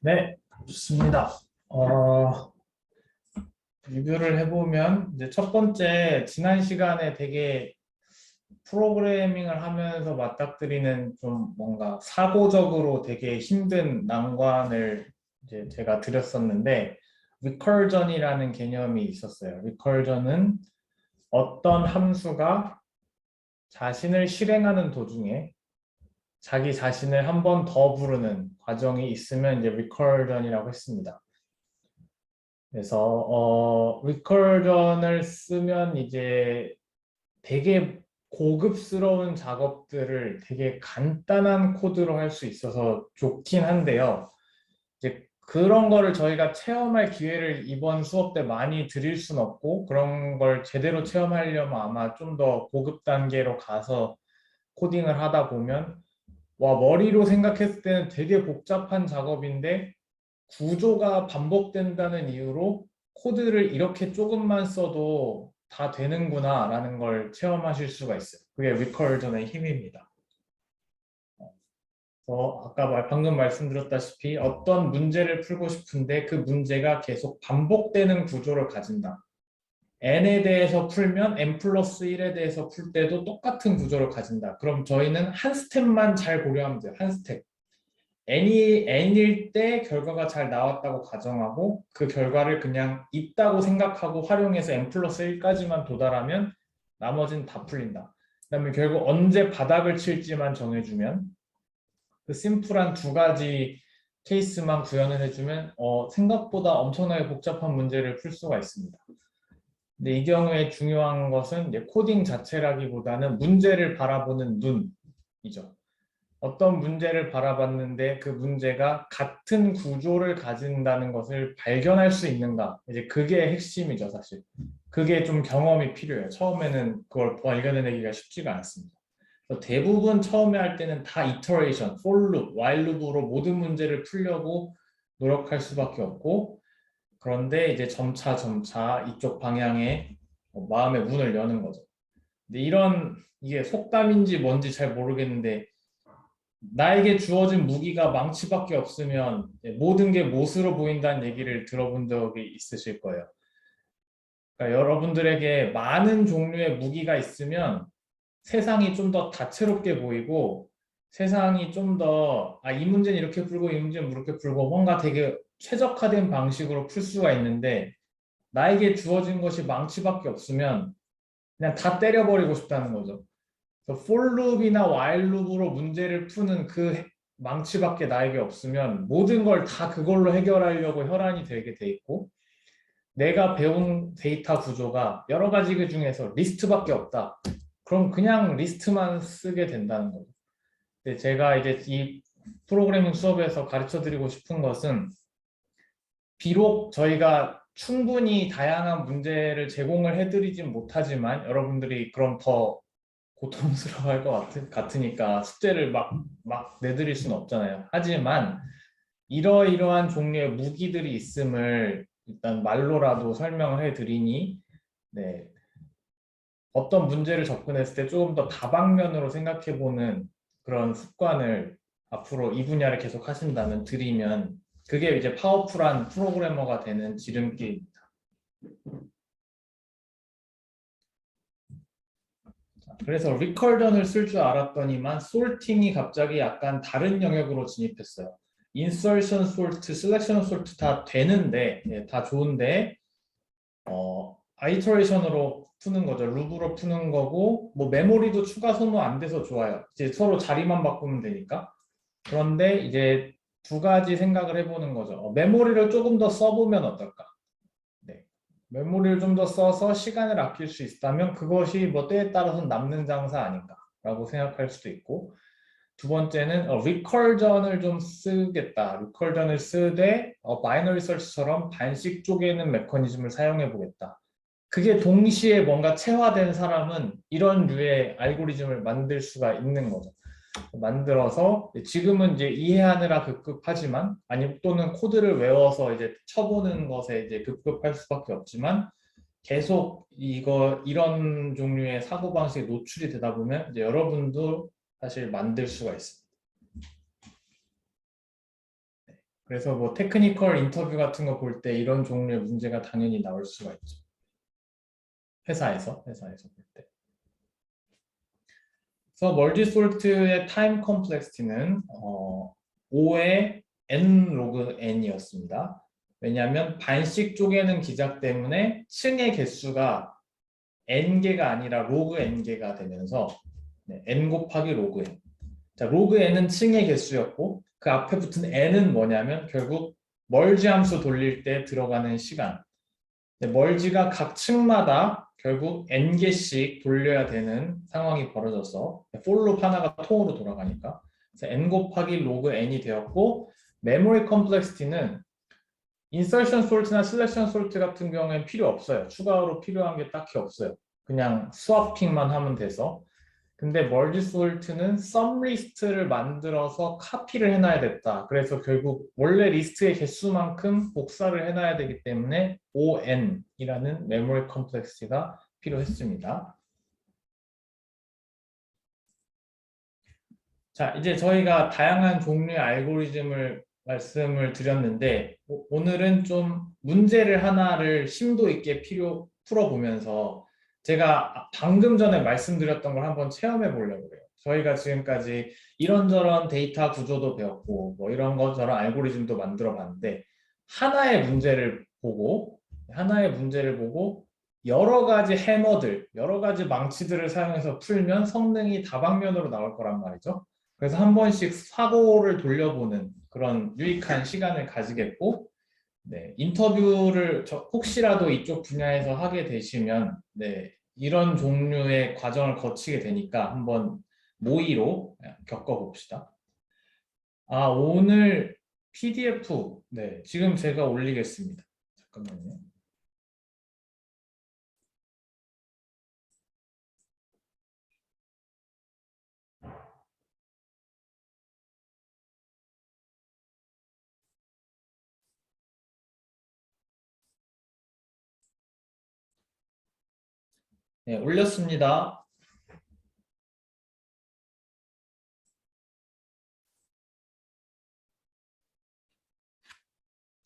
네, 좋습니다. 리뷰를 해보면 이제 첫 번째 지난 시간에 되게 프로그래밍을 하면서 맞닥뜨리는 좀 뭔가 사고적으로 되게 힘든 난관을 이제 제가 드렸었는데 리커전이라는 개념이 있었어요. 리커전은 어떤 함수가 자신을 실행하는 도중에 자기 자신을 한 번 더 부르는 과정이 있으면 이제 리커전이라고 했습니다. 그래서 리커전을 쓰면 이제 되게 고급스러운 작업들을 되게 간단한 코드로 할 수 있어서 좋긴 한데요. 이제 그런 거를 저희가 체험할 기회를 이번 수업 때 많이 드릴 순 없고 그런 걸 제대로 체험하려면 아마 좀 더 고급 단계로 가서 코딩을 하다 보면 와, 머리로 생각했을 때는 되게 복잡한 작업인데 구조가 반복된다는 이유로 코드를 이렇게 조금만 써도 다 되는구나 라는 걸 체험하실 수가 있어요. 그게 리커전의 힘입니다. 아까 방금 말씀드렸다시피 어떤 문제를 풀고 싶은데 그 문제가 계속 반복되는 구조를 가진다. n에 대해서 풀면 n 플러스 1에 대해서 풀 때도 똑같은 구조를 가진다. 그럼 저희는 한 스텝만 잘 고려하면 돼요. 한 스텝. n일 때 결과가 잘 나왔다고 가정하고 그 결과를 그냥 있다고 생각하고 활용해서 n 플러스 1까지만 도달하면 나머지는 다 풀린다. 그 다음에 결국 언제 바닥을 칠지만 정해주면 그 심플한 두 가지 케이스만 구현을 해주면 생각보다 엄청나게 복잡한 문제를 풀 수가 있습니다. 근데 이 경우에 중요한 것은 이제 코딩 자체라기보다는 문제를 바라보는 눈이죠. 어떤 문제를 바라봤는데 그 문제가 같은 구조를 가진다는 것을 발견할 수 있는가. 이제 그게 핵심이죠, 사실. 그게 좀 경험이 필요해요. 처음에는 그걸 발견해내기가 쉽지가 않습니다. 대부분 처음에 할 때는 다 이터레이션, for loop, while loop으로 모든 문제를 풀려고 노력할 수밖에 없고 그런데 이제 점차 이쪽 방향에 마음의 문을 여는 거죠. 근데 이게 속담인지 뭔지 잘 모르겠는데 나에게 주어진 무기가 망치밖에 없으면 모든 게 못으로 보인다는 얘기를 들어본 적이 있으실 거예요. 그러니까 여러분들에게 많은 종류의 무기가 있으면 세상이 좀 더 다채롭게 보이고 세상이 좀 더 이 문제는 이렇게 풀고 이 문제는 이렇게 풀고 뭔가 되게 최적화된 방식으로 풀 수가 있는데 나에게 주어진 것이 망치밖에 없으면 그냥 다 때려버리고 싶다는 거죠. for loop이나 while loop으로 문제를 푸는 그 망치밖에 나에게 없으면 모든 걸 다 그걸로 해결하려고 혈안이 되게 돼 있고 내가 배운 데이터 구조가 여러 가지 그 중에서 리스트밖에 없다. 그럼 그냥 리스트만 쓰게 된다는 거죠. 근데 제가 이제 이 프로그래밍 수업에서 가르쳐 드리고 싶은 것은 비록 저희가 충분히 다양한 문제를 제공을 해드리진 못하지만 여러분들이 그럼 더 고통스러워할 것 같으니까 숙제를 막 내드릴 수는 없잖아요. 하지만 이러이러한 종류의 무기들이 있음을 일단 말로라도 설명을 해드리니 네, 어떤 문제를 접근했을 때 조금 더 다방면으로 생각해보는 그런 습관을 앞으로 이 분야를 계속 하신다면 드리면 그게 이제 파워풀한 프로그래머가 되는 지름길입니다. 그래서 리컬전을 쓸 줄 알았더니만 솔팅이 갑자기 약간 다른 영역으로 진입했어요. 인서션 솔트, 셀렉션 솔트 다 되는데 다 좋은데 아이터레이션으로 푸는 거죠. 룹으로 푸는 거고 뭐 메모리도 추가 소모 안 돼서 좋아요. 이제 서로 자리만 바꾸면 되니까. 그런데 이제 두 가지 생각을 해보는 거죠. 메모리를 조금 더 써보면 어떨까? 네. 메모리를 좀 더 써서 시간을 아낄 수 있다면 그것이 뭐 때에 따라서는 남는 장사 아닌가라고 생각할 수도 있고 두 번째는 리컬전을 좀 쓰겠다. 리컬전을 쓰되 바이너리 서치처럼 반씩 쪼개는 메커니즘을 사용해 보겠다. 그게 동시에 뭔가 체화된 사람은 이런 류의 알고리즘을 만들 수가 있는 거죠. 만들어서 지금은 이제 이해하느라 급급하지만 아니 또는 코드를 외워서 이제 쳐보는 것에 이제 급급할 수밖에 없지만 계속 이런 종류의 사고방식에 노출이 되다 보면 이제 여러분도 사실 만들 수가 있습니다. 그래서 뭐 테크니컬 인터뷰 같은 거 볼 때 이런 종류의 문제가 당연히 나올 수가 있죠. 회사에서 볼 때. 그래서 멀티솔트의 타임 컴플렉시티는 5의 n 로그 n이었습니다. 왜냐하면 반씩 쪼개는 기작 때문에 층의 개수가 n개가 아니라 로그 n개가 되면서 n 곱하기 로그 n. 자, 로그 n은 층의 개수였고 그 앞에 붙은 n은 뭐냐면 결국 멀지 함수 돌릴 때 들어가는 시간. 멀지가 각 층마다 결국 n개씩 돌려야 되는 상황이 벌어져서 for 루프 하나가 통으로 돌아가니까 그래서 n 곱하기 로그 n이 되었고 메모리 컴플렉시티는 인서션 솔트나 셀렉션 솔트 같은 경우에는 필요 없어요. 추가로 필요한 게 딱히 없어요. 그냥 스와핑만 하면 돼서. 근데 멀티솔트는 썸 리스트를 만들어서 카피를 해놔야 됐다. 그래서 결국 원래 리스트의 개수만큼 복사를 해놔야 되기 때문에 ON이라는 메모리 컴플렉시티가 필요했습니다. 자, 이제 저희가 다양한 종류의 알고리즘을 말씀을 드렸는데 오늘은 좀 문제를 하나를 심도 있게 풀어보면서 제가 방금 전에 말씀드렸던 걸 한번 체험해 보려고 해요. 저희가 지금까지 이런저런 데이터 구조도 배웠고 뭐 이런 것저런 알고리즘도 만들어 봤는데 하나의 문제를 보고 여러 가지 해머들, 여러 가지 망치들을 사용해서 풀면 성능이 다방면으로 나올 거란 말이죠. 그래서 한 번씩 사고를 돌려보는 그런 유익한 시간을 가지겠고, 네, 인터뷰를 혹시라도 이쪽 분야에서 하게 되시면, 네, 이런 종류의 과정을 거치게 되니까 한번 모의로 겪어봅시다. 아, 오늘 PDF, 네, 지금 제가 올리겠습니다. 잠깐만요. 네, 올렸습니다.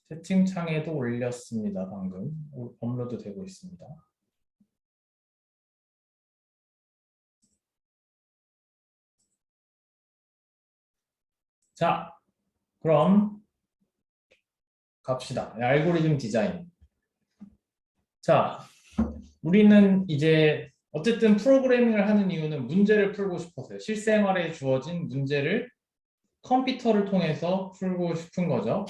채팅창에도 올렸습니다. 방금 업로드 되고 있습니다. 자, 그럼 갑시다. 알고리즘 디자인. 자, 우리는 이제 어쨌든 프로그래밍을 하는 이유는 문제를 풀고 싶어서요. 실생활에 주어진 문제를 컴퓨터를 통해서 풀고 싶은 거죠.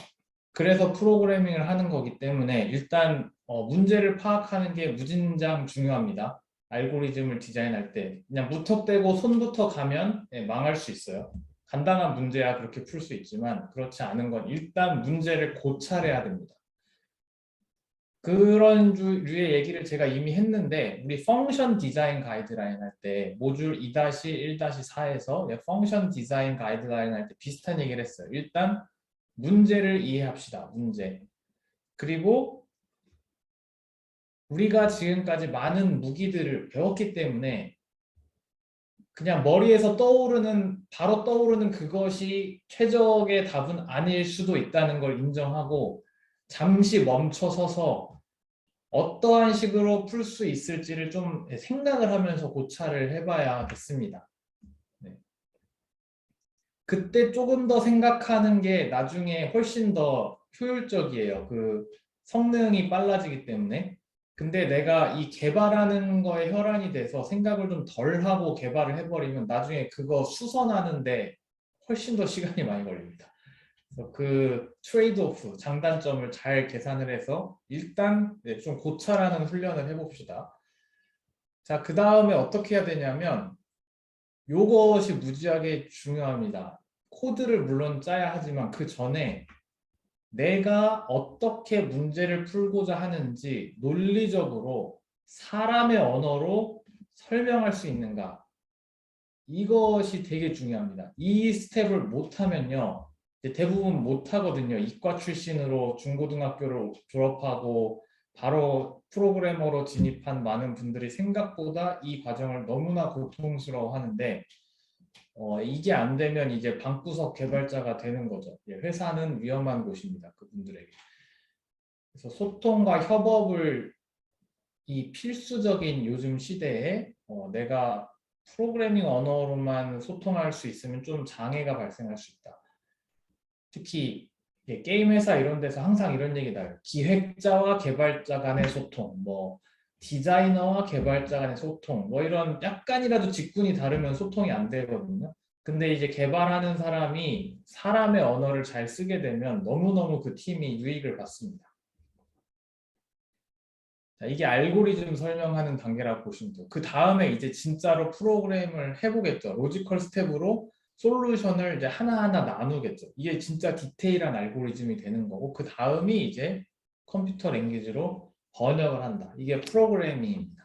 그래서 프로그래밍을 하는 거기 때문에 일단 문제를 파악하는 게 무진장 중요합니다. 알고리즘을 디자인할 때 그냥 무턱대고 손부터 가면 망할 수 있어요. 간단한 문제야 그렇게 풀 수 있지만 그렇지 않은 건 일단 문제를 고찰해야 됩니다. 그런 류의 얘기를 제가 이미 했는데 우리 펑션 디자인 가이드라인 할 때 모듈 2-1-4에서 펑션 디자인 가이드라인 할 때 비슷한 얘기를 했어요. 일단 문제를 이해합시다. 문제. 그리고 우리가 지금까지 많은 무기들을 배웠기 때문에 그냥 머리에서 바로 떠오르는 그것이 최적의 답은 아닐 수도 있다는 걸 인정하고 잠시 멈춰서서 어떠한 식으로 풀 수 있을지를 좀 생각을 하면서 고찰을 해봐야겠습니다. 네. 그때 조금 더 생각하는 게 나중에 훨씬 더 효율적이에요. 그 성능이 빨라지기 때문에. 근데 내가 이 개발하는 거에 혈안이 돼서 생각을 좀 덜 하고 개발을 해버리면 나중에 그거 수선하는데 훨씬 더 시간이 많이 걸립니다. 그래서 그 트레이드 오프, 장단점을 잘 계산을 해서 일단 좀 고찰하는 훈련을 해봅시다. 자, 그 다음에 어떻게 해야 되냐면 요것이 무지하게 중요합니다. 코드를 물론 짜야 하지만 그 전에 내가 어떻게 문제를 풀고자 하는지 논리적으로 사람의 언어로 설명할 수 있는가. 이것이 되게 중요합니다. 이 스텝을 못하면요. 대부분 못하거든요. 이과 출신으로 중고등학교를 졸업하고 바로 프로그래머로 진입한 많은 분들이 생각보다 이 과정을 너무나 고통스러워 하는데 이게 안 되면 이제 방구석 개발자가 되는 거죠. 예, 회사는 위험한 곳입니다. 그분들에게. 그래서 소통과 협업을 이 필수적인 요즘 시대에 내가 프로그래밍 언어로만 소통할 수 있으면 좀 장애가 발생할 수 있다. 특히 게임 회사 이런 데서 항상 이런 얘기 나요. 기획자와 개발자 간의 소통, 뭐 디자이너와 개발자 간의 소통, 뭐 이런 약간이라도 직군이 다르면 소통이 안 되거든요. 근데 이제 개발하는 사람이 사람의 언어를 잘 쓰게 되면 너무너무 그 팀이 유익을 받습니다. 자, 이게 알고리즘 설명하는 단계라고 보시면 돼요. 그 다음에 이제 진짜로 프로그램을 해보겠죠. 로지컬 스텝으로 솔루션을 이제 하나하나 나누겠죠. 이게 진짜 디테일한 알고리즘이 되는 거고 그 다음이 이제 컴퓨터 랭귀지로 번역을 한다. 이게 프로그래밍입니다.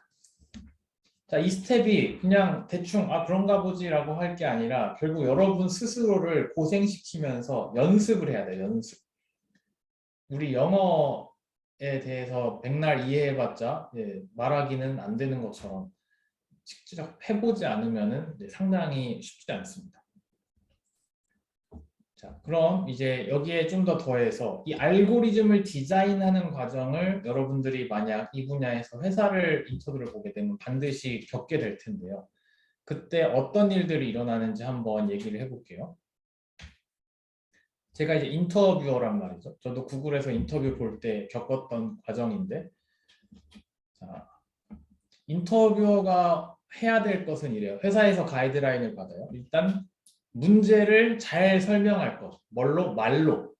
자, 이 스텝이 그냥 대충 그런가 보지라고 할 게 아니라 결국 여러분 스스로를 고생시키면서 연습을 해야 돼요. 연습. 우리 영어에 대해서 백날 이해해봤자 말하기는 안 되는 것처럼 직접 해보지 않으면 상당히 쉽지 않습니다. 자, 그럼 이제 여기에 좀 더 더해서 이 알고리즘을 디자인하는 과정을 여러분들이 만약 이 분야에서 회사를 인터뷰를 보게 되면 반드시 겪게 될 텐데요. 그때 어떤 일들이 일어나는지 한번 얘기를 해볼게요. 제가 이제 인터뷰어란 말이죠. 저도 구글에서 인터뷰 볼 때 겪었던 과정인데, 자, 인터뷰어가 해야 될 것은 이래요. 회사에서 가이드라인을 받아요. 일단 문제를 잘 설명할 것. 뭘로? 말로.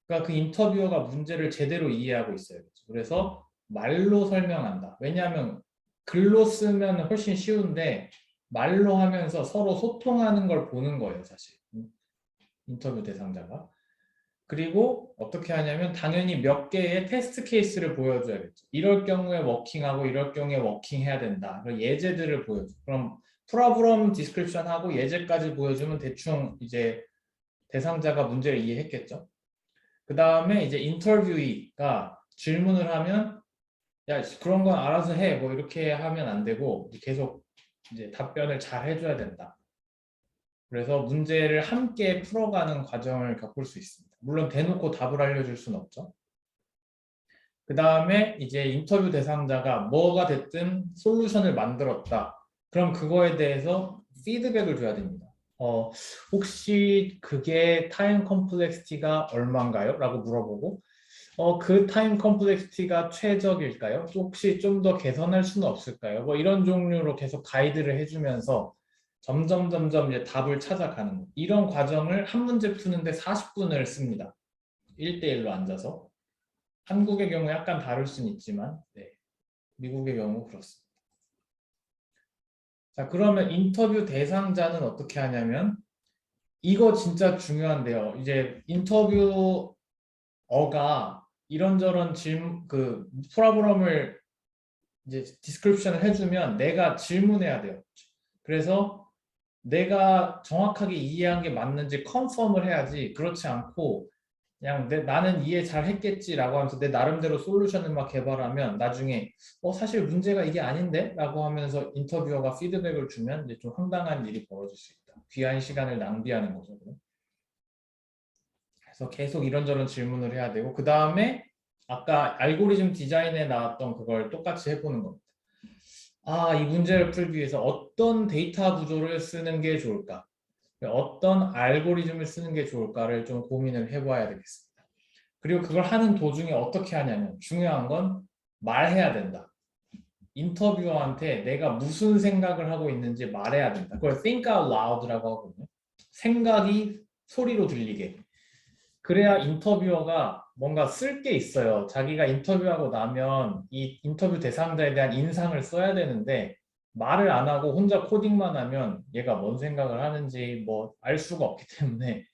그러니까 그 인터뷰어가 문제를 제대로 이해하고 있어요. 그래서 말로 설명한다. 왜냐하면 글로 쓰면 훨씬 쉬운데 말로 하면서 서로 소통하는 걸 보는 거예요, 사실. 인터뷰 대상자가. 그리고 어떻게 하냐면 당연히 몇 개의 테스트 케이스를 보여줘야겠죠. 이럴 경우에 워킹하고 이럴 경우에 워킹해야 된다. 그런 예제들을 보여줘. 그럼 프로브럼 디스크립션 하고 예제까지 보여주면 대충 이제 대상자가 문제를 이해했겠죠. 그 다음에 이제 인터뷰이가 질문을 하면 야 그런 건 알아서 해. 뭐 이렇게 하면 안 되고 계속 이제 답변을 잘 해줘야 된다. 그래서 문제를 함께 풀어가는 과정을 겪을 수 있습니다. 물론 대놓고 답을 알려줄 수는 없죠. 그 다음에 이제 인터뷰 대상자가 뭐가 됐든 솔루션을 만들었다. 그럼 그거에 대해서 피드백을 줘야 됩니다. 혹시 그게 타임 컴플렉시티가 얼마인가요? 라고 물어보고 그 타임 컴플렉시티가 최적일까요? 혹시 좀 더 개선할 수는 없을까요? 뭐 이런 종류로 계속 가이드를 해주면서 점점 이제 답을 찾아가는 거. 이런 과정을 한 문제 푸는데 40분을 씁니다. 1대1로 앉아서. 한국의 경우 약간 다를 수는 있지만 미국의 경우 그렇습니다. 자, 그러면 인터뷰 대상자는 어떻게 하냐면 이거 진짜 중요한데요. 이제 인터뷰어가 이런저런 질문 그 프로그램을 이제 디스크립션을 해주면 내가 질문해야 돼요. 그래서 내가 정확하게 이해한 게 맞는지 컨펌을 해야지 그렇지 않고 그냥 나는 이해 잘 했겠지라고 하면서 내 나름대로 솔루션을 막 개발하면 나중에 사실 문제가 이게 아닌데? 라고 하면서 인터뷰어가 피드백을 주면 이제 좀 황당한 일이 벌어질 수 있다. 귀한 시간을 낭비하는 거죠. 그래서 계속 이런저런 질문을 해야 되고 그 다음에 아까 알고리즘 디자인에 나왔던 그걸 똑같이 해보는 겁니다. 이 문제를 풀기 위해서 어떤 데이터 구조를 쓰는 게 좋을까? 어떤 알고리즘을 쓰는 게 좋을까를 좀 고민을 해봐야 되겠습니다. 그리고 그걸 하는 도중에 어떻게 하냐면 중요한 건 말해야 된다. 인터뷰어한테 내가 무슨 생각을 하고 있는지 말해야 된다. 그걸 think out loud라고 하거든요. 생각이 소리로 들리게. 그래야 인터뷰어가 뭔가 쓸 게 있어요. 자기가 인터뷰하고 나면 이 인터뷰 대상자에 대한 인상을 써야 되는데 말을 안 하고 혼자 코딩만 하면 얘가 뭔 생각을 하는지 뭐 알 수가 없기 때문에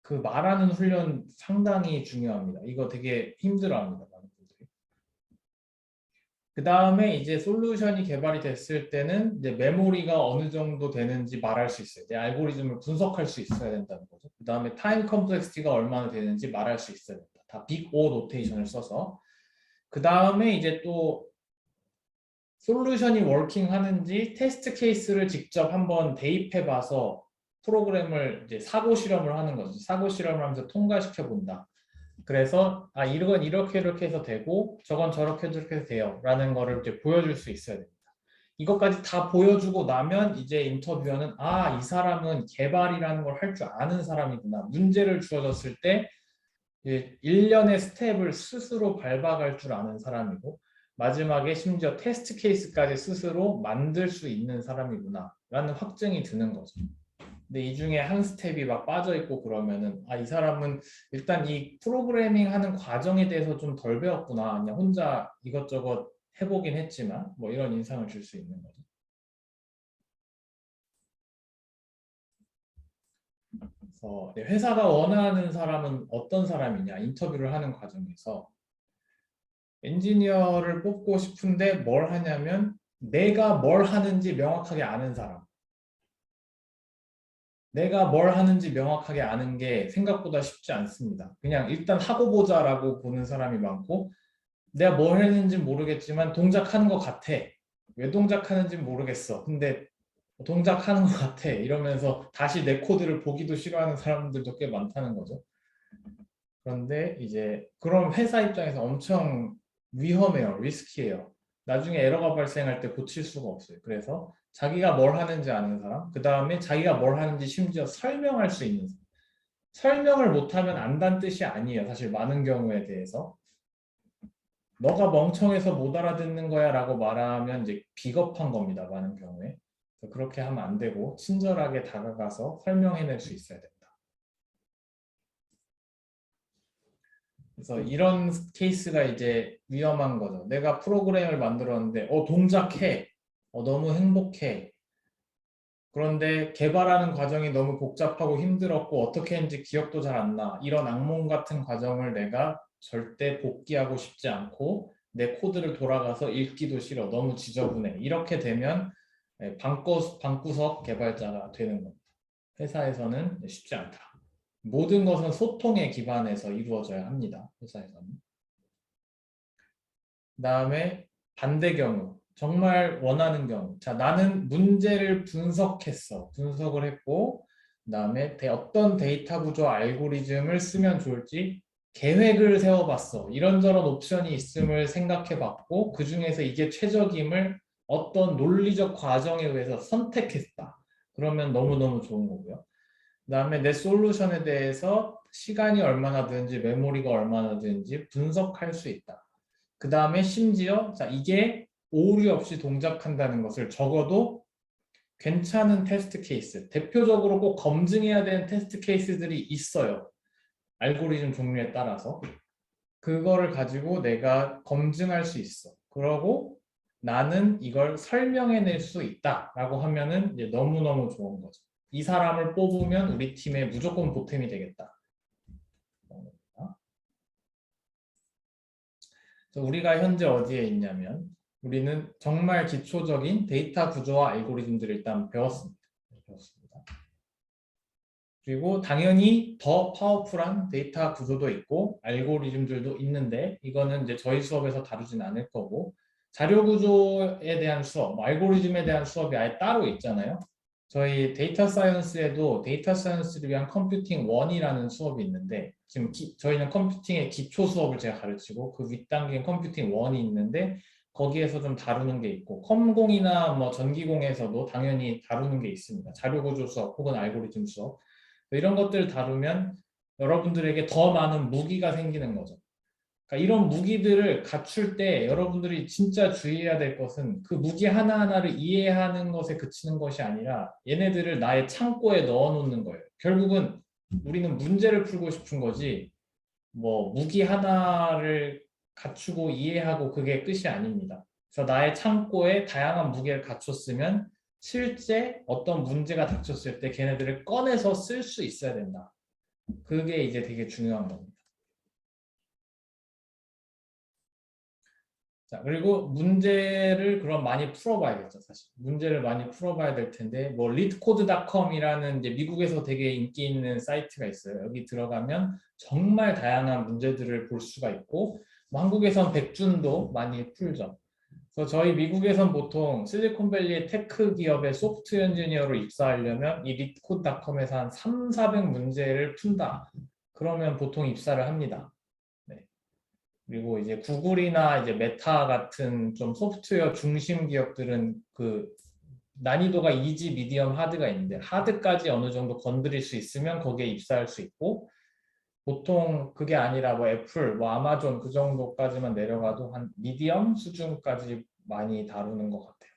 그 말하는 훈련 상당히 중요합니다. 이거 되게 힘들어합니다. 많은 분들이. 그 다음에 이제 솔루션이 개발이 됐을 때는 이제 메모리가 어느 정도 되는지 말할 수 있어요. 내 알고리즘을 분석할 수 있어야 된다는 거죠. 그 다음에 타임 컴플렉시티가 얼마나 되는지 말할 수 있어야 된다. 다 빅 O 노테이션을 써서. 그 다음에 이제 또 솔루션이 워킹하는지 테스트 케이스를 직접 한번 대입해 봐서 프로그램을 이제 사고 실험을 하는 거죠. 사고 실험을 하면서 통과시켜 본다. 그래서 이건 이렇게 해서 되고 저건 저렇게 해서 돼요 라는 거를 이제 보여줄 수 있어야 됩니다. 이것까지 다 보여주고 나면 이제 인터뷰어는 이 사람은 개발이라는 걸 할 줄 아는 사람이구나. 문제를 주어졌을 때 일련의 스텝을 스스로 밟아갈 줄 아는 사람이고 마지막에 심지어 테스트 케이스까지 스스로 만들 수 있는 사람이구나 라는 확증이 드는 거죠. 근데 이 중에 한 스텝이 막 빠져 있고 그러면은 이 사람은 일단 이 프로그래밍 하는 과정에 대해서 좀 덜 배웠구나. 그냥 혼자 이것저것 해보긴 했지만 뭐 이런 인상을 줄 수 있는 거죠. 그래서 회사가 원하는 사람은 어떤 사람이냐 인터뷰를 하는 과정에서 엔지니어를 뽑고 싶은데 뭘 하냐면 내가 뭘 하는지 명확하게 아는 사람. 내가 뭘 하는지 명확하게 아는 게 생각보다 쉽지 않습니다. 그냥 일단 하고 보자라고 보는 사람이 많고 내가 뭘 했는지 모르겠지만 동작하는 것 같아. 왜 동작하는지 모르겠어. 근데 동작하는 것 같아. 이러면서 다시 내 코드를 보기도 싫어하는 사람들도 꽤 많다는 거죠. 그런데 이제 그럼 회사 입장에서 엄청 위험해요. 리스키해요. 나중에 에러가 발생할 때 고칠 수가 없어요. 그래서 자기가 뭘 하는지 아는 사람, 그 다음에 자기가 뭘 하는지 심지어 설명할 수 있는 사람. 설명을 못하면 안다는 뜻이 아니에요. 사실 많은 경우에 대해서. 너가 멍청해서 못 알아듣는 거야 라고 말하면 이제 비겁한 겁니다. 많은 경우에. 그렇게 하면 안 되고 친절하게 다가가서 설명해낼 수 있어야 된다. 그래서 이런 케이스가 이제 위험한 거죠. 내가 프로그램을 만들었는데 동작해. 너무 행복해. 그런데 개발하는 과정이 너무 복잡하고 힘들었고 어떻게 했는지 기억도 잘 안 나. 이런 악몽 같은 과정을 내가 절대 복귀하고 싶지 않고 내 코드를 돌아가서 읽기도 싫어. 너무 지저분해. 이렇게 되면 방구석 개발자가 되는 겁니다. 회사에서는 쉽지 않다. 모든 것은 소통에 기반해서 이루어져야 합니다. 회사에서는. 그다음에 반대 경우, 정말 원하는 경우. 자, 나는 문제를 분석했어. 분석을 했고, 그다음에 어떤 데이터 구조 알고리즘을 쓰면 좋을지 계획을 세워봤어. 이런저런 옵션이 있음을 생각해봤고, 그 중에서 이게 최적임을 어떤 논리적 과정에 의해서 선택했다. 그러면 너무너무 좋은 거고요. 그다음에 내 솔루션에 대해서 시간이 얼마나 드는지 메모리가 얼마나 드는지 분석할 수 있다. 그 다음에 심지어 이게 오류 없이 동작한다는 것을 적어도 괜찮은 테스트 케이스, 대표적으로 꼭 검증해야 되는 테스트 케이스들이 있어요. 알고리즘 종류에 따라서. 그거를 가지고 내가 검증할 수 있어. 그러고 나는 이걸 설명해낼 수 있다라고 하면은 이제 너무너무 좋은 거죠. 이 사람을 뽑으면 우리 팀에 무조건 보탬이 되겠다. 우리가 현재 어디에 있냐면 우리는 정말 기초적인 데이터 구조와 알고리즘들을 일단 배웠습니다. 그리고 당연히 더 파워풀한 데이터 구조도 있고 알고리즘들도 있는데 이거는 이제 저희 수업에서 다루진 않을 거고 자료 구조에 대한 수업, 알고리즘에 대한 수업이 아예 따로 있잖아요. 저희 데이터 사이언스에도 데이터 사이언스를 위한 컴퓨팅 1이라는 수업이 있는데 지금 저희는 컴퓨팅의 기초 수업을 제가 가르치고 그 윗단계인 컴퓨팅 1이 있는데 거기에서 좀 다루는 게 있고 컴공이나 뭐 전기공에서도 당연히 다루는 게 있습니다. 자료구조 수업 혹은 알고리즘 수업 이런 것들을 다루면 여러분들에게 더 많은 무기가 생기는 거죠. 그러니까 이런 무기들을 갖출 때 여러분들이 진짜 주의해야 될 것은 그 무기 하나하나를 이해하는 것에 그치는 것이 아니라 얘네들을 나의 창고에 넣어놓는 거예요. 결국은 우리는 문제를 풀고 싶은 거지 뭐 무기 하나를 갖추고 이해하고 그게 끝이 아닙니다. 그래서 나의 창고에 다양한 무기를 갖췄으면 실제 어떤 문제가 닥쳤을 때 걔네들을 꺼내서 쓸 수 있어야 된다. 그게 이제 되게 중요한 겁니다. 자, 그리고 문제를 그럼 많이 풀어봐야겠죠, 사실. 문제를 많이 풀어봐야 될 텐데, 뭐, leetcode.com이라는 이제 미국에서 되게 인기 있는 사이트가 있어요. 여기 들어가면 정말 다양한 문제들을 볼 수가 있고, 뭐 한국에선 백준도 많이 풀죠. 그래서 저희 미국에선 보통 실리콘밸리의 테크 기업의 소프트웨어 엔지니어로 입사하려면 이 리트코드닷컴에서 한 3, 400 문제를 푼다. 그러면 보통 입사를 합니다. 네. 그리고 이제 구글이나 이제 메타 같은 좀 소프트웨어 중심 기업들은 그 난이도가 이지, 미디엄, 하드가 있는데 하드까지 어느 정도 건드릴 수 있으면 거기에 입사할 수 있고 보통 그게 아니라 뭐 애플, 뭐 아마존 그 정도까지만 내려가도 한 미디엄 수준까지 많이 다루는 것 같아요.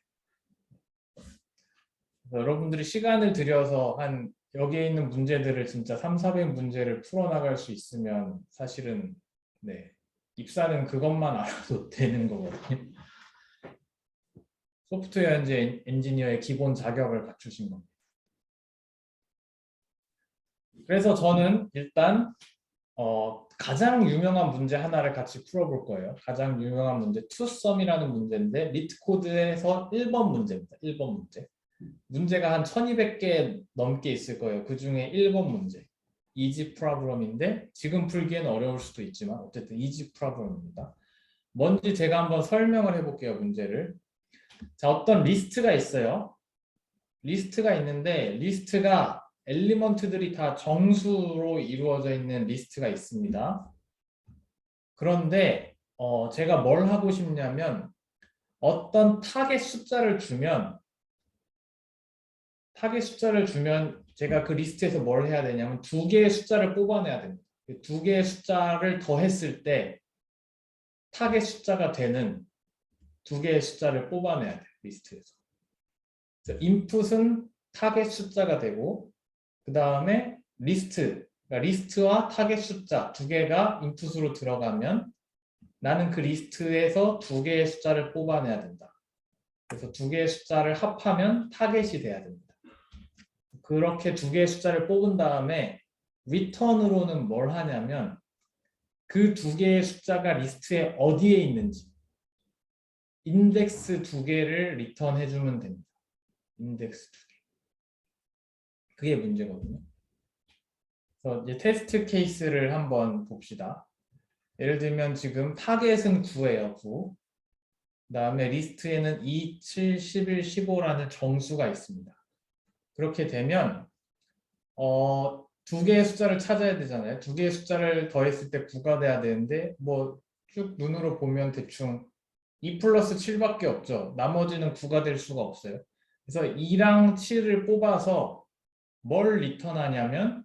여러분들이 시간을 들여서 한 여기에 있는 문제들을 진짜 3, 400 문제를 풀어나갈 수 있으면 사실은 네, 입사는 그것만 알아도 되는 거거든요. 소프트웨어 엔지니어의 기본 자격을 갖추신 겁니다. 그래서 저는 일단 가장 유명한 문제 하나를 같이 풀어볼 거예요. 가장 유명한 문제 투썸이라는 문제인데 리트코드에서 1번 문제입니다. 1번 문제. 문제가 한 1200개 넘게 있을 거예요. 그 중에 1번 문제. 이지 프로블럼인데 지금 풀기에는 어려울 수도 있지만 어쨌든 이지 프로블럼입니다. 뭔지 제가 한번 설명을 해볼게요. 문제를. 자, 어떤 리스트가 있어요. 리스트가 있는데 리스트가 엘리먼트들이 다 정수로 이루어져 있는 리스트가 있습니다. 그런데 제가 뭘 하고 싶냐면 어떤 타겟 숫자를 주면 제가 그 리스트에서 뭘 해야 되냐면 두 개의 숫자를 뽑아내야 됩니다. 두 개의 숫자를 더했을 때 타겟 숫자가 되는 두 개의 숫자를 뽑아내야 돼요. 리스트에서. 인풋은 타겟 숫자가 되고 그 다음에 그러니까 리스트와 타겟 숫자 두 개가 인풋으로 들어가면 나는 그 리스트에서 두 개의 숫자를 뽑아내야 된다. 그래서 두 개의 숫자를 합하면 타겟이 돼야 됩니다. 그렇게 두 개의 숫자를 뽑은 다음에 리턴으로는 뭘 하냐면 그 두 개의 숫자가 리스트에 어디에 있는지 인덱스 두 개를 리턴해 주면 됩니다. 인덱스 두 개. 그게 문제거든요. 그래서 이제 테스트 케이스를 한번 봅시다. 예를 들면 지금 타겟은 9예요. 9. 그다음에 리스트에는 2, 7, 11, 15라는 정수가 있습니다. 그렇게 되면 두 개의 숫자를 찾아야 되잖아요. 두 개의 숫자를 더했을 때 9가 돼야 되는데 뭐 쭉 눈으로 보면 대충 2 플러스 7밖에 없죠. 나머지는 9가 될 수가 없어요. 그래서 2랑 7을 뽑아서 뭘 리턴하냐면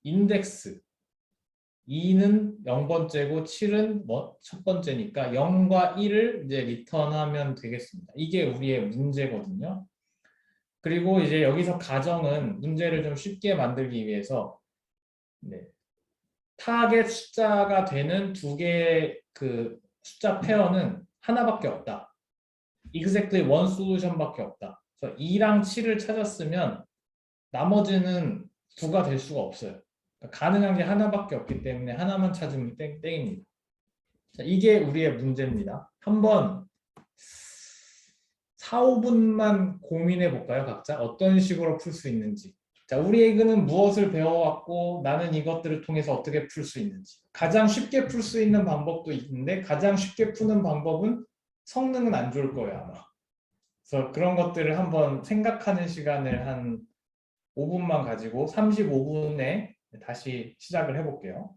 인덱스 2는 0번째고 7은 뭐 첫 번째니까 0과 1을 이제 리턴하면 되겠습니다. 이게 우리의 문제거든요. 그리고 이제 여기서 가정은 문제를 좀 쉽게 만들기 위해서 네, 타겟 숫자가 되는 두 개의 그 숫자 페어는 하나밖에 없다. exactly one solution밖에 없다. 그래서 2랑 7을 찾았으면 나머지는 9가 될 수가 없어요. 그러니까 가능한 게 하나밖에 없기 때문에 하나만 찾으면 땡입니다. 자, 이게 우리의 문제입니다. 한번 4, 5분만 고민해 볼까요? 각자 어떤 식으로 풀 수 있는지. 자, 우리 에그는 무엇을 배워왔고 나는 이것들을 통해서 어떻게 풀 수 있는지. 가장 쉽게 풀 수 있는 방법도 있는데 가장 쉽게 푸는 방법은 성능은 안 좋을 거예요, 아마. 그래서 그런 것들을 한번 생각하는 시간을 한 5분만 가지고 35분에 다시 시작을 해볼게요.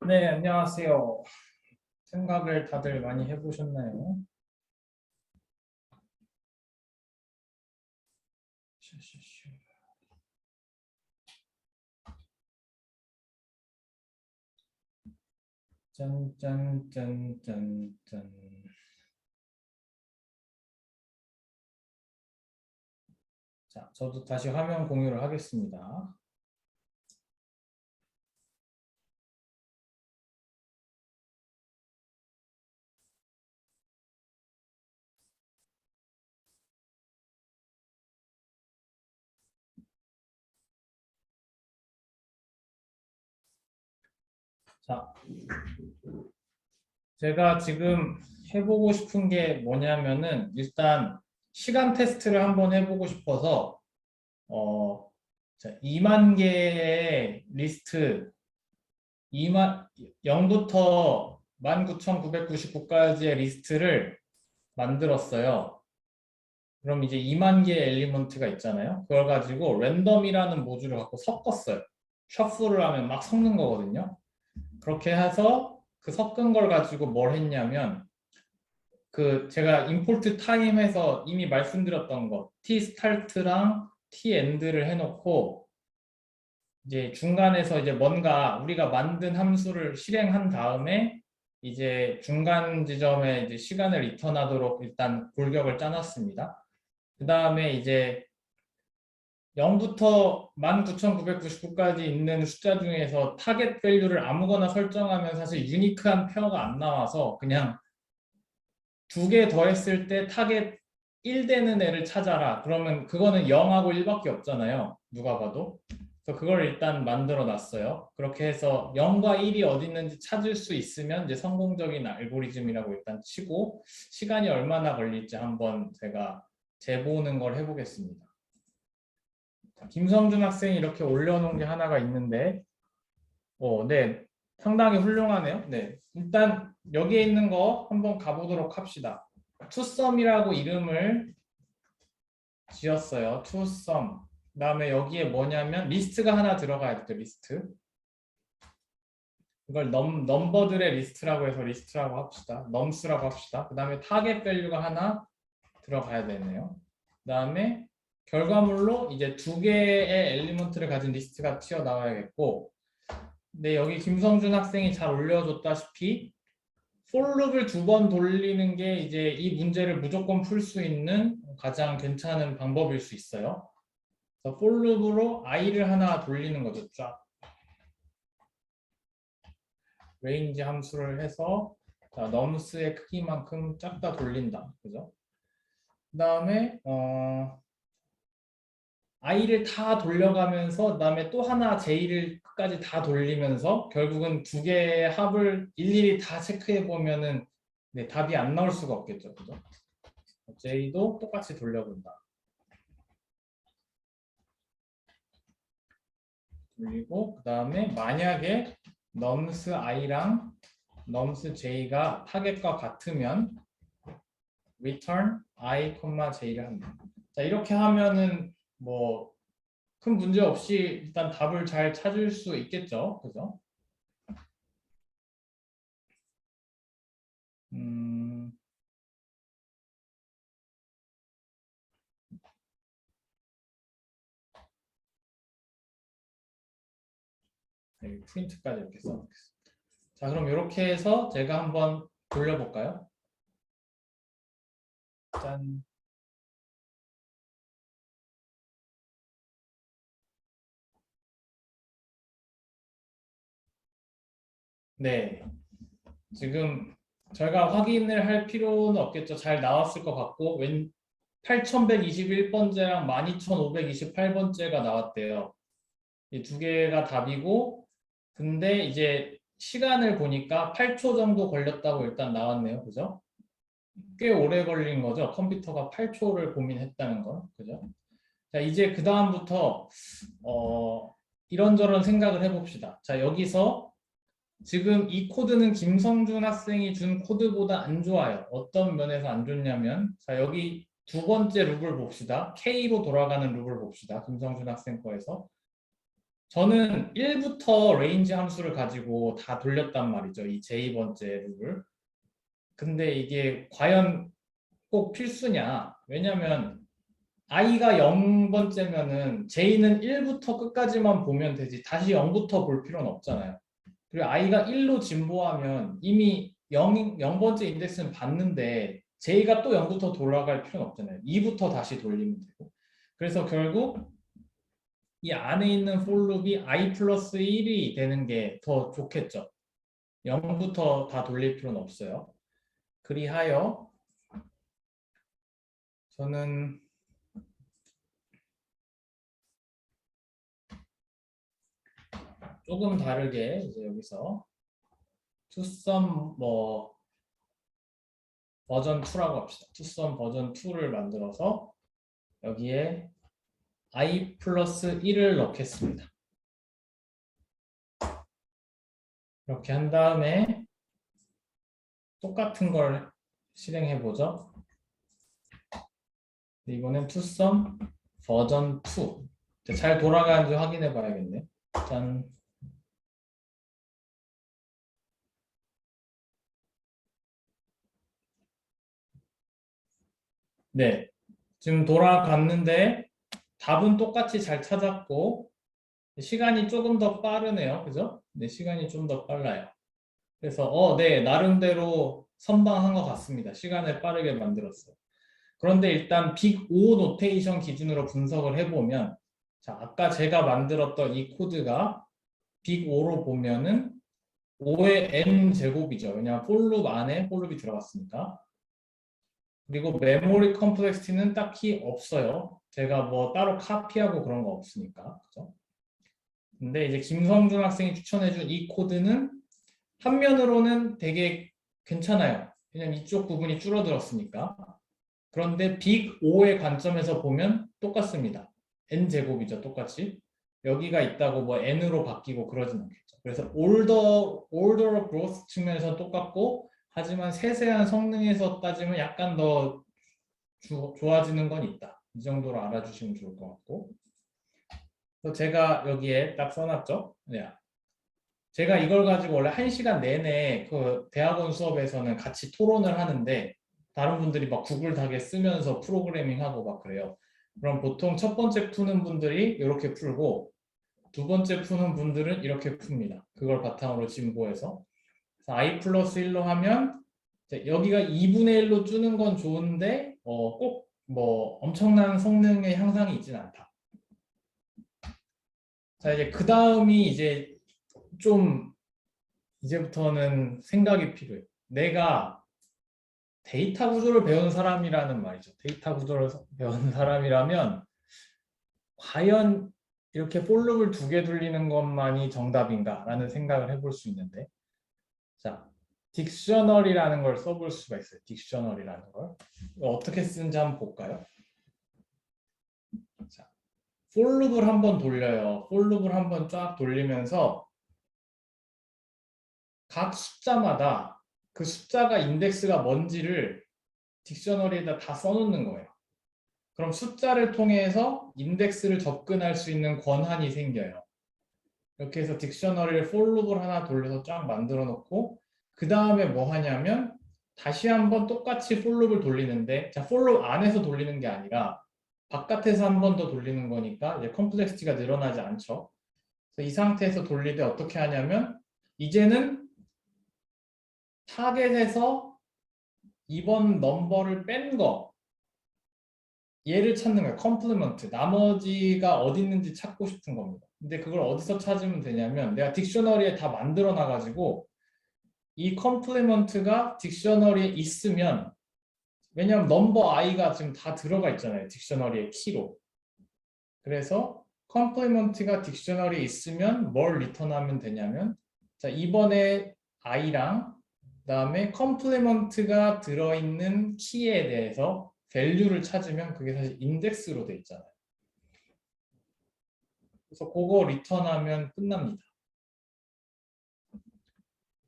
네, 안녕하세요. 생각을 다들 많이 해보셨나요? 짠짠짠짠짠. 자, 저도 다시 화면 공유를 하겠습니다. 자, 제가 지금 해보고 싶은 게 뭐냐면은 일단 시간 테스트를 한번 해보고 싶어서 자, 2만 개의 리스트 2만 0부터 19,999까지의 리스트를 만들었어요. 그럼 이제 2만 개의 엘리먼트가 있잖아요. 그걸 가지고 랜덤이라는 모듈을 갖고 섞었어요. 셔플을 하면 막 섞는 거거든요. 그렇게 해서 그 섞은 걸 가지고 뭘 했냐면 그 제가 임포트 타임에서 이미 말씀드렸던 거 t 스타트랑 t 엔드를 해놓고 이제 중간에서 이제 뭔가 우리가 만든 함수를 실행한 다음에 이제 중간 지점에 이제 시간을 리턴하도록 일단 골격을 짜놨습니다. 그 다음에 이제 0부터 19,999까지 있는 숫자 중에서 타겟 밸류를 아무거나 설정하면 사실 유니크한 페어가 안 나와서 그냥 2개 더했을 때 타겟 1 되는 애를 찾아라. 그러면 그거는 0하고 1밖에 없잖아요. 누가 봐도. 그래서 그걸 일단 만들어 놨어요. 그렇게 해서 0과 1이 어디 있는지 찾을 수 있으면 이제 성공적인 알고리즘이라고 일단 치고 시간이 얼마나 걸릴지 한번 제가 재보는 걸 해보겠습니다. 김성준 학생이 이렇게 올려놓은 게 하나가 있는데, 네, 상당히 훌륭하네요. 네, 일단 여기에 있는 거 한번 가보도록 합시다. 투썸이라고 이름을 지었어요. 투썸. 그다음에 여기에 뭐냐면 리스트가 하나 들어가야 돼요. 리스트. 이걸 넘버들의 리스트라고 해서 리스트라고 합시다. 넘스라고 합시다. 그다음에 타겟 밸류가 하나 들어가야 되네요. 그다음에 결과물로 이제 2개의 엘리먼트를 가진 리스트가 튀어나와야겠고, 근데 여기 김성준 학생이 잘 올려줬다시피 for 룹을 2번 돌리는 게 이제 이 문제를 무조건 풀 수 있는 가장 괜찮은 방법일 수 있어요. 그래서 for 룹으로 i를 하나 돌리는 거죠. 쫙 레인지 함수를 해서 자, 넘스의 크기만큼 작다 돌린다. 그죠? 그 다음에 i를 다 돌려가면서 그다음에 또 하나 j를 끝까지 다 돌리면서 결국은 2개의 합을 일일이 다 체크해 보면은 네, 답이 안 나올 수가 없겠죠. 그죠? j도 똑같이 돌려본다. 그리고 그다음에 만약에 nums i랑 nums j가 타겟과 같으면 return i, j를 합니다. 자, 이렇게 하면은 뭐 큰 문제 없이 일단 답을 잘 찾을 수 있겠죠. 그죠? 음, 여기 프린트까지 이렇게 써놓겠습니다. 자, 그럼 이렇게 해서 제가 한번 돌려볼까요? 짠. 네. 지금 저희가 확인을 할 필요는 없겠죠. 잘 나왔을 것 같고, 8121번째랑 12528번째가 나왔대요. 이 2개가 답이고, 근데 이제 시간을 보니까 8초 정도 걸렸다고 일단 나왔네요. 그죠? 꽤 오래 걸린 거죠. 컴퓨터가 8초를 고민했다는 건. 그죠? 자, 이제 그 다음부터 이런저런 생각을 해봅시다. 자, 여기서 지금 이 코드는 김성준 학생이 준 코드보다 안 좋아요. 어떤 면에서 안 좋냐면, 자, 여기 2번째 룹을 봅시다. K로 돌아가는 룹을 봅시다. 김성준 학생 거에서. 저는 1부터 레인지 함수를 가지고 다 돌렸단 말이죠. 이 j 번째 룩을. 근데 이게 과연 꼭 필수냐? 왜냐면 i가 0번째면은 j는 1부터 끝까지만 보면 되지 다시 0부터 볼 필요는 없잖아요. 그리고 i가 1로 진보하면 이미 0번째 인덱스는 봤는데 j가 또 0부터 돌아갈 필요는 없잖아요. 2부터 다시 돌리면 되고. 그래서 결국 이 안에 있는 for loop이 i 플러스 1이 되는 게 더 좋겠죠. 0부터 다 돌릴 필요는 없어요. 그리하여 저는 조금 다르게 이제 여기서 투썸 뭐 버전 2라고 합시다. 투썸 버전 2를 만들어서 여기에 i 플러스 1을 넣겠습니다. 이렇게 한 다음에 똑같은 걸 실행해 보죠. 이번엔 투썸 버전 2. 잘 돌아가는지 확인해 봐야겠네. 짠. 네. 지금 돌아갔는데 답은 똑같이 잘 찾았고 시간이 조금 더 빠르네요. 그죠? 네, 시간이 좀 더 빨라요. 그래서 네, 나름대로 선방한 것 같습니다. 시간을 빠르게 만들었어요. 그런데 일단 빅 O 노테이션 기준으로 분석을 해보면 자, 아까 제가 만들었던 이 코드가 빅 O로 보면은 5의 n 제곱이죠. 왜냐하면 폴룹 안에 폴룹이 들어갔으니까. 그리고 메모리 컴플렉시티는 딱히 없어요. 제가 뭐 따로 카피하고 그런 거 없으니까. 그죠? 근데 이제 김성준 학생이 추천해준 이 코드는 한면으로는 되게 괜찮아요. 왜냐면 이쪽 부분이 줄어들었으니까. 그런데 빅 O의 관점에서 보면 똑같습니다. n제곱이죠. 똑같이. 여기가 있다고 뭐 n으로 바뀌고 그러진 않겠죠. 그래서 order of growth 측면에서 똑같고 하지만 세세한 성능에서 따지면 약간 더 좋아지는 건 있다. 이 정도로 알아주시면 좋을 것 같고. 그래서 제가 여기에 딱 써놨죠. 네. 제가 이걸 가지고 원래 1시간 내내 그 대학원 수업에서는 같이 토론을 하는데 다른 분들이 막 구글 닥에 쓰면서 프로그래밍하고 막 그래요. 그럼 보통 첫 번째 푸는 분들이 이렇게 풀고 두 번째 푸는 분들은 이렇게 풉니다. 그걸 바탕으로 진보해서 i 플러스 1로 하면 여기가 2분의 1로 주는 건 좋은데 꼭 뭐 엄청난 성능의 향상이 있진 않다. 자, 이제 그 다음이 이제 좀 이제부터는 생각이 필요해요. 내가 데이터 구조를 배운 사람이라는 말이죠. 데이터 구조를 배운 사람이라면 과연 이렇게 폴룹을 2개 돌리는 것만이 정답인가라는 생각을 해볼 수 있는데 자, 딕셔너리라는 걸 써볼 수가 있어요. 딕셔너리라는 걸. 어떻게 쓰는지 한번 볼까요? 자, 폴룹을 한번 돌려요. 폴룹을 한번 쫙 돌리면서 각 숫자마다 그 숫자가 인덱스가 뭔지를 딕셔너리에다 다 써놓는 거예요. 그럼 숫자를 통해서 인덱스를 접근할 수 있는 권한이 생겨요. 이렇게 해서 딕셔너리를 for loop을 하나 돌려서 쫙 만들어 놓고 그 다음에 뭐 하냐면 다시 한번 똑같이 for loop을 돌리는데 자, for loop 안에서 돌리는 게 아니라 바깥에서 한 번 더 돌리는 거니까 이제 컴플렉시티가 늘어나지 않죠. 그래서 이 상태에서 돌릴 때 어떻게 하냐면 이제는 타겟에서 이번 넘버를 뺀 거 얘를 찾는 거예요. 컴플리먼트. 나머지가 어디 있는지 찾고 싶은 겁니다. 근데 그걸 어디서 찾으면 되냐면 내가 딕셔너리에 다 만들어 놔가지고 이 컴플리먼트가 딕셔너리에 있으면 왜냐하면 넘버 i가 지금 다 들어가 있잖아요. 딕셔너리의 키로. 그래서 컴플리먼트가 딕셔너리에 있으면 뭘 리턴하면 되냐면 자 이번에 i랑 그다음에 컴플리먼트가 들어있는 키에 대해서 밸류를 찾으면 그게 사실 인덱스로 돼 있잖아요. 그래서 그거 리턴하면 끝납니다.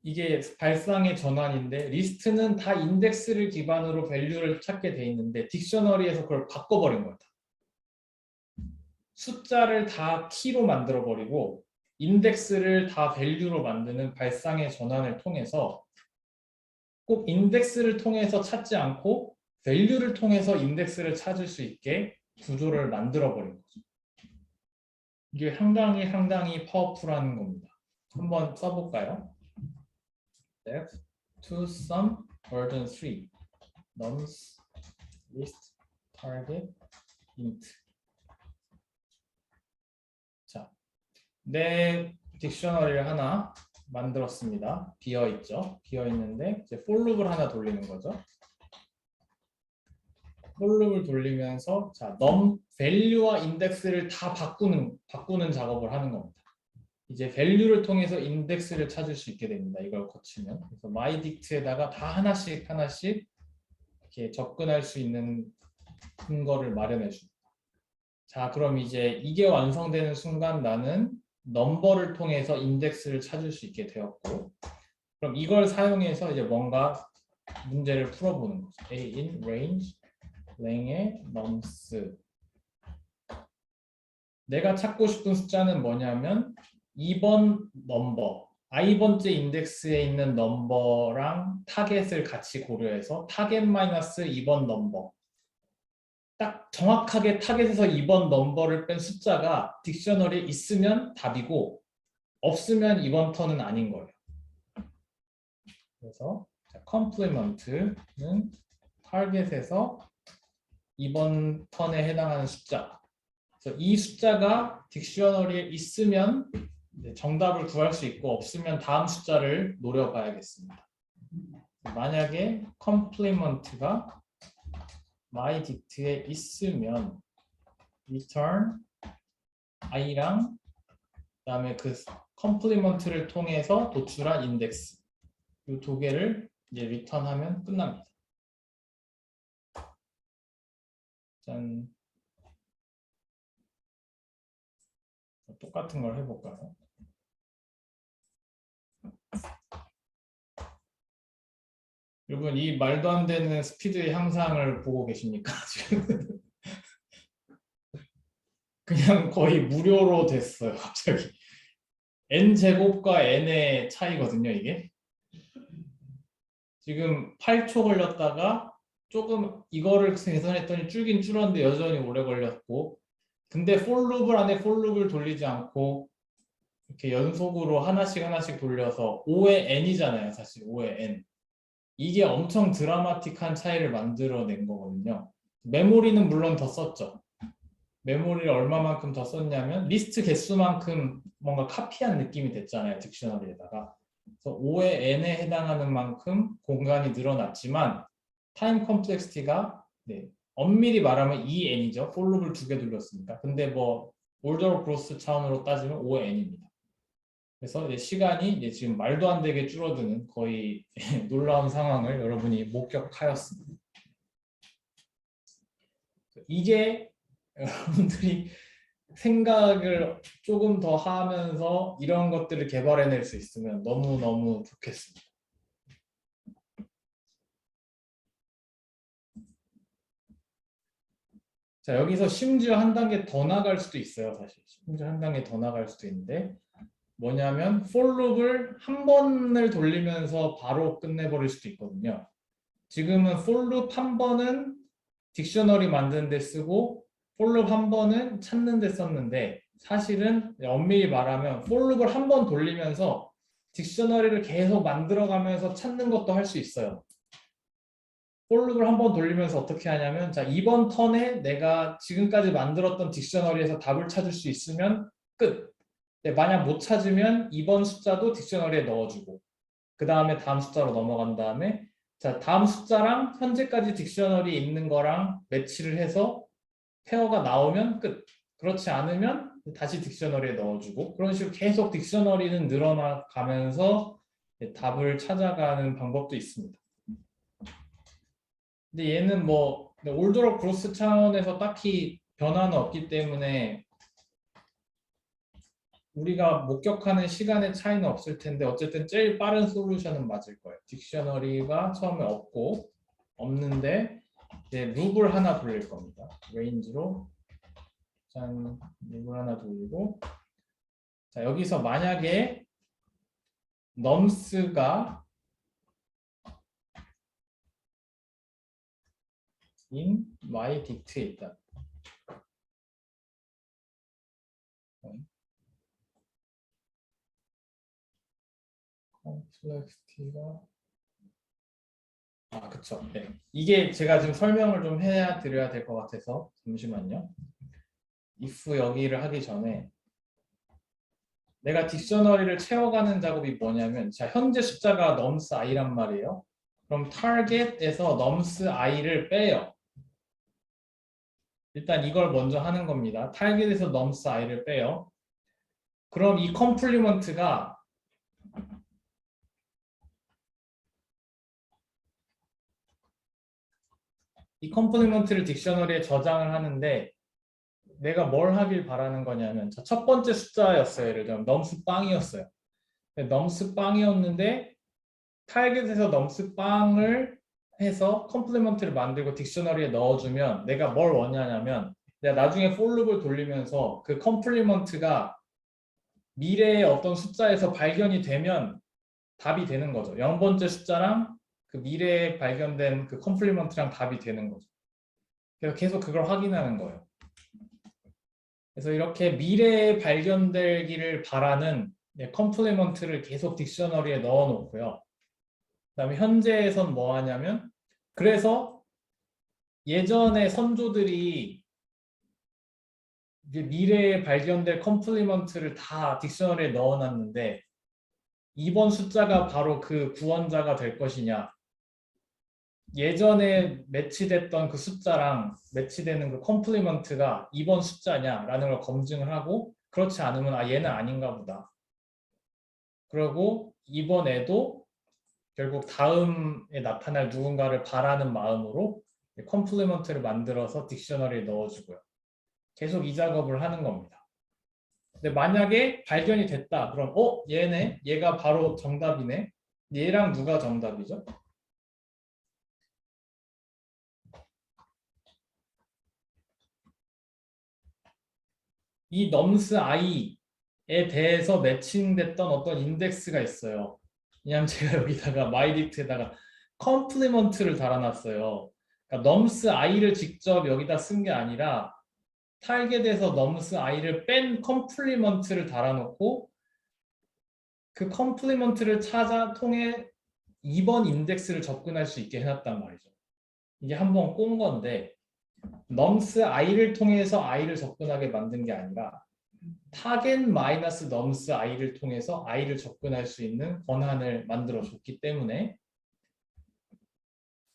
이게 발상의 전환인데 리스트는 다 인덱스를 기반으로 밸류를 찾게 돼 있는데 딕셔너리에서 그걸 바꿔버린 거다. 숫자를 다 키로 만들어 버리고 인덱스를 다 밸류로 만드는 발상의 전환을 통해서 꼭 인덱스를 통해서 찾지 않고 밸류를 통해서 인덱스를 찾을 수 있게 구조를 만들어 버린 거죠. 이게 상당히 파워풀한 겁니다. 한번 써볼까요? Depth to sum version 3 nums list target int. 자, 내 딕셔너리를 하나 만들었습니다. 비어 있죠? 비어 있는데 이제 for loop을 하나 돌리는 거죠. for loop을 돌리면서 자, num value와 index를 다 바꾸는 작업을 하는 겁니다. 이제 value를 통해서 인덱스를 찾을 수 있게 됩니다. 이걸 거치면. 그래서 myDict에다가 다 하나씩 이렇게 접근할 수 있는 근거를 마련해 줍니다. 자, 그럼 이제 이게 완성되는 순간 나는 넘버를 통해서 인덱스를 찾을 수 있게 되었고, 그럼 이걸 사용해서 이제 뭔가 문제를 풀어보는 거죠. A in range length의 nums. 내가 찾고 싶은 숫자는 뭐냐면 2번 넘버, i번째 인덱스에 있는 넘버랑 타겟을 같이 고려해서 타겟 마이너스 2번 넘버, 딱 정확하게 타겟에서 2번 넘버를 뺀 숫자가 딕셔너리에 있으면 답이고 없으면 이번 턴은 아닌 거예요. 그래서 complement는 타겟에서 이번 턴에 해당하는 숫자. 그래서 이 숫자가 딕셔너리에 있으면 정답을 구할 수 있고 없으면 다음 숫자를 노려봐야겠습니다. 만약에 complement가 myDict에 있으면 return i랑 그다음에 그 complement를 통해서 도출한 인덱스 이 두 개를 이제 return하면 끝납니다. 짠. 똑같은 걸 해볼까요? 여러분 이 말도 안 되는 스피드의 향상을 보고 계십니까? 지금 그냥 거의 무료로 됐어요. 갑자기 n제곱과 n의 차이거든요. 이게 지금 8초 걸렸다가 조금 이거를 계산했더니 줄긴 줄었는데 여전히 오래 걸렸고, 근데 for loop을 안에 for loop을 돌리지 않고 이렇게 연속으로 하나씩 돌려서 5의 n이잖아요. 사실 5의 n. 이게 엄청 드라마틱한 차이를 만들어낸 거거든요. 메모리는 물론 더 썼죠. 메모리를 얼마만큼 더 썼냐면 리스트 개수만큼 뭔가 카피한 느낌이 됐잖아요. 딕셔너리에다가. 그래서 5의 n에 해당하는 만큼 공간이 늘어났지만 타임 컴플렉시티가 엄밀히 말하면 2n이죠. for loop을 2개 돌렸으니까. 근데 뭐 올더 그로스 차원으로 따지면 5의 n입니다. 그래서 이제 시간이 이제 지금 말도 안 되게 줄어드는 거의 놀라운 상황을 여러분이 목격하였습니다. 이게 여러분들이 생각을 조금 더 하면서 이런 것들을 개발해낼 수 있으면 너무너무 좋겠습니다. 자, 여기서 심지어 한 단계 더 나갈 수도 있어요. 사실 심지어 한 단계 더 나갈 수도 있는데 뭐냐면 for loop을 한 번을 돌리면서 바로 끝내버릴 수도 있거든요. 지금은 for loop 한 번은 딕셔너리 만드는 데 쓰고 for loop 한 번은 찾는 데 썼는데 사실은 엄밀히 말하면 for loop을 한 번 돌리면서 딕셔너리를 계속 만들어가면서 찾는 것도 할 수 있어요. for loop을 한 번 돌리면서 어떻게 하냐면 자, 이번 턴에 내가 지금까지 만들었던 딕셔너리에서 답을 찾을 수 있으면 끝. 만약 못 찾으면 이번 숫자도 딕셔너리에 넣어주고 그 다음에 다음 숫자로 넘어간 다음에 자, 다음 숫자랑 현재까지 딕셔너리에 있는 거랑 매치를 해서 페어가 나오면 끝. 그렇지 않으면 다시 딕셔너리에 넣어주고 그런 식으로 계속 딕셔너리는 늘어나가면서 답을 찾아가는 방법도 있습니다. 근데 얘는 뭐 올더러 그로스 차원에서 딱히 변화는 없기 때문에 우리가 목격하는 시간의 차이는 없을 텐데 어쨌든 제일 빠른 솔루션은 맞을 거예요. 딕셔너리가 처음에 없는데 이제 룹을 하나 돌릴 겁니다. 레인지로 짠, 이걸 하나 돌리고. 자, 여기서 만약에 넘스가 in y dict에 있다. 컴플렉시티가 그쵸. 네. 이게 제가 지금 설명을 좀 해야 드려야 될 것 같아서 잠시만요. if 여기를 하기 전에 내가 딕셔너리를 채워가는 작업이 뭐냐면, 자, 현재 숫자가 nums i란 말이에요. 그럼 target에서 nums i를 빼요. 일단 이걸 먼저 하는 겁니다. target에서 nums i를 빼요. 그럼 이 컴플리먼트가 이 컴플리먼트를 딕셔너리에 저장을 하는데, 내가 뭘 하길 바라는 거냐면, 자, 첫 번째 숫자였어요. 예를 들면 넘스 빵이었어요. 넘스 빵이었는데 타겟에서 넘스 빵을 해서 컴플리먼트를 만들고 딕셔너리에 넣어주면 내가 뭘 원하냐면, 내가 나중에 for 룹을 돌리면서 그 컴플리먼트가 미래의 어떤 숫자에서 발견이 되면 답이 되는 거죠. 0번째 숫자랑 그 미래에 발견된 그 컴플리먼트랑 답이 되는 거죠. 그래서 계속 그걸 확인하는 거예요. 그래서 이렇게 미래에 발견되기를 바라는 컴플리먼트를 계속 딕셔너리에 넣어 놓고요. 그다음에 현재에선 뭐 하냐면, 그래서 예전에 선조들이 이제 미래에 발견될 컴플리먼트를 다 딕셔너리에 넣어 놨는데, 이번 숫자가 바로 그 구원자가 될 것이냐, 예전에 매치됐던 그 숫자랑 매치되는 그 컴플리먼트가 이번 숫자냐라는 걸 검증을 하고, 그렇지 않으면 얘는 아닌가 보다. 그리고 이번에도 결국 다음에 나타날 누군가를 바라는 마음으로 컴플리먼트를 만들어서 딕셔너리에 넣어주고요. 계속 이 작업을 하는 겁니다. 근데 만약에 발견이 됐다. 그럼 얘네? 얘가 바로 정답이네. 얘랑 누가 정답이죠? 이 넘스 i에 대해서 매칭됐던 어떤 인덱스가 있어요. 왜냐하면 제가 여기다가 myDict에다가 컴플리먼트를 달아놨어요. 그러니까 넘스 i를 직접 여기다 쓴 게 아니라 타겟에서 넘스 i를 뺀 컴플리먼트를 달아놓고, 그 컴플리먼트를 통해 2번 인덱스를 접근할 수 있게 해놨단 말이죠. 이게 한번 꼰 건데, 넘스 i를 통해서 i를 접근하게 만든 게 아니라 타겟 마이너스 넘스 i를 통해서 i를 접근할 수 있는 권한을 만들어 줬기 때문에,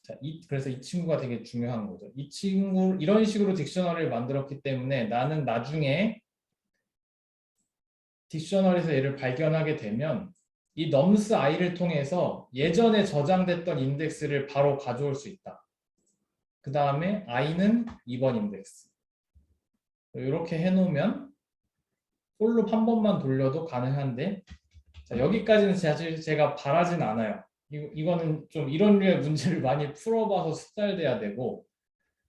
자, 그래서 이 친구가 되게 중요한 거죠. 이 친구 이런 식으로 딕셔너리를 만들었기 때문에 나는 나중에 딕셔너리에서 얘를 발견하게 되면 이 넘스 i를 통해서 예전에 저장됐던 인덱스를 바로 가져올 수 있다. 그 다음에 i는 2번 인덱스. 이렇게 해놓으면 폴룹 한 번만 돌려도 가능한데, 자, 여기까지는 사실 제가 바라진 않아요. 이거는 좀 이런 류의 문제를 많이 풀어봐서 숙달돼야 되고,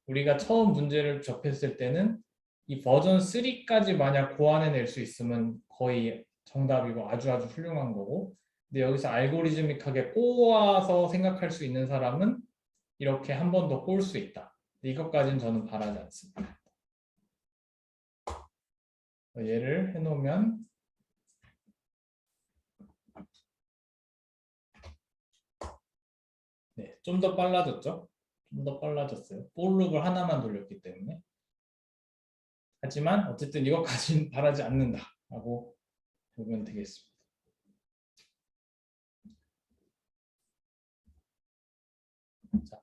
우리가 처음 문제를 접했을 때는 이 버전 3까지 만약 고안해낼 수 있으면 거의 정답이고 아주 훌륭한 거고, 근데 여기서 알고리즘믹하게 꼬아서 생각할 수 있는 사람은 이렇게 한 번 더 꼴 수 있다. 이것까지는 저는 바라지 않습니다. 얘를 해놓으면 네, 좀 더 빨라졌죠? 좀 더 빨라졌어요. for 룹을 하나만 돌렸기 때문에. 하지만 어쨌든 이것까지는 바라지 않는다라고 보면 되겠습니다. 자,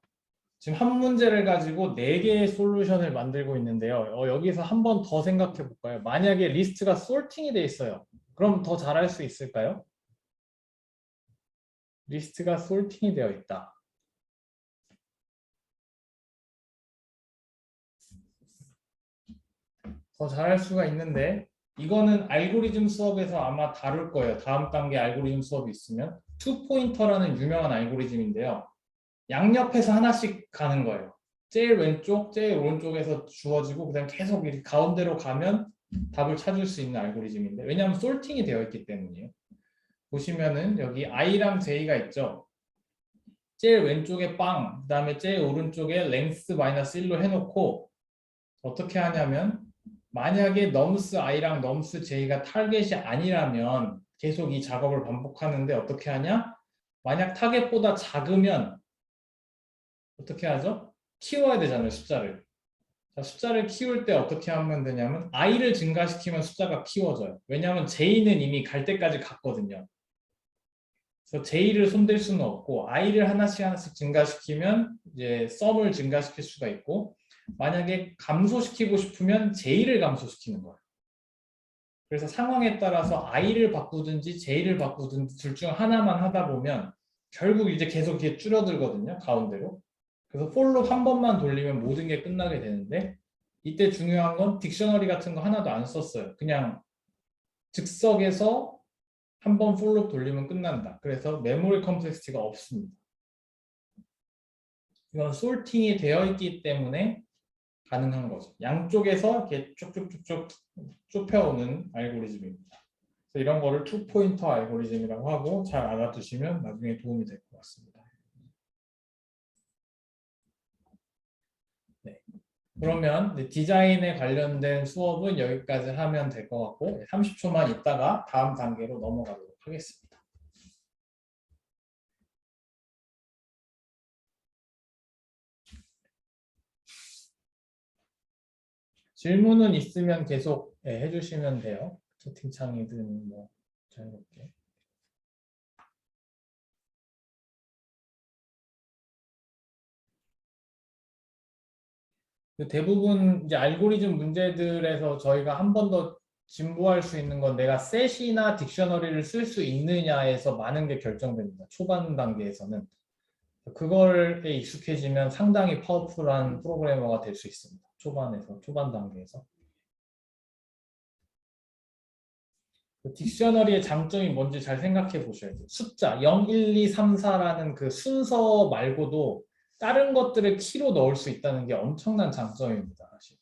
지금 한 문제를 가지고 4개의 솔루션을 만들고 있는데요. 여기서 한 번 더 생각해 볼까요? 만약에 리스트가 소팅이 돼 있어요. 그럼 더 잘할 수 있을까요? 리스트가 소팅이 되어 있다. 더 잘할 수가 있는데, 이거는 알고리즘 수업에서 아마 다룰 거예요. 다음 단계 알고리즘 수업이 있으면. 투 포인터라는 유명한 알고리즘인데요. 양옆에서 하나씩 가는 거예요. 제일 왼쪽, 제일 오른쪽에서 주어지고 그다음 계속 이렇게 가운데로 가면 답을 찾을 수 있는 알고리즘인데 왜냐하면 솔팅이 되어 있기 때문이에요. 보시면은 여기 i랑 j가 있죠. 제일 왼쪽에 빵, 그 다음에 제일 오른쪽에 length 마이너스 1로 해놓고 어떻게 하냐면 만약에 넘스 i랑 넘스 j가 타겟이 아니라면 계속 이 작업을 반복하는데 어떻게 하냐? 만약 타겟보다 작으면 어떻게 하죠? 키워야 되잖아요, 숫자를. 자, 숫자를 키울 때 어떻게 하면 되냐면 i를 증가시키면 숫자가 키워져요. 왜냐하면 j는 이미 갈 때까지 갔거든요. 그래서 j를 손댈 수는 없고 i를 하나씩 하나씩 증가시키면 이제 썸을 증가시킬 수가 있고 만약에 감소시키고 싶으면 j를 감소시키는 거예요. 그래서 상황에 따라서 i를 바꾸든지 j를 바꾸든지 둘 중 하나만 하다 보면 결국 이제 계속 이렇게 줄어들거든요. 가운데로. 그래서 for로 한 번만 돌리면 모든 게 끝나게 되는데 이때 중요한 건 딕셔너리 같은 거 하나도 안 썼어요. 그냥 즉석에서 한 번 for로 돌리면 끝난다. 그래서 메모리 컴플렉시티가 없습니다. 이건 솔팅이 되어 있기 때문에 가능한 거죠. 양쪽에서 이렇게 쭉쭉쭉쭉 좁혀오는 알고리즘입니다. 그래서 이런 거를 투 포인터 알고리즘이라고 하고 잘 알아두시면 나중에 도움이 될 것 같습니다. 네. 그러면 디자인에 관련된 수업은 여기까지 하면 될 것 같고 30초만 있다가 다음 단계로 넘어가도록 하겠습니다. 질문은 있으면 계속 해주시면 돼요. 채팅창이든 뭐 자유롭게. 대부분 이제 알고리즘 문제들에서 저희가 한 번 더 진부할 수 있는 건 내가 셋이나 딕셔너리를 쓸 수 있느냐에서 많은 게 결정됩니다. 초반 단계에서는. 그걸에 익숙해지면 상당히 파워풀한 프로그래머가 될 수 있습니다. 초반 단계에서. 딕셔너리의 장점이 뭔지 잘 생각해 보셔야 돼요. 숫자 0, 1, 2, 3, 4라는 그 순서 말고도 다른 것들을 키로 넣을 수 있다는 게 엄청난 장점입니다. 사실.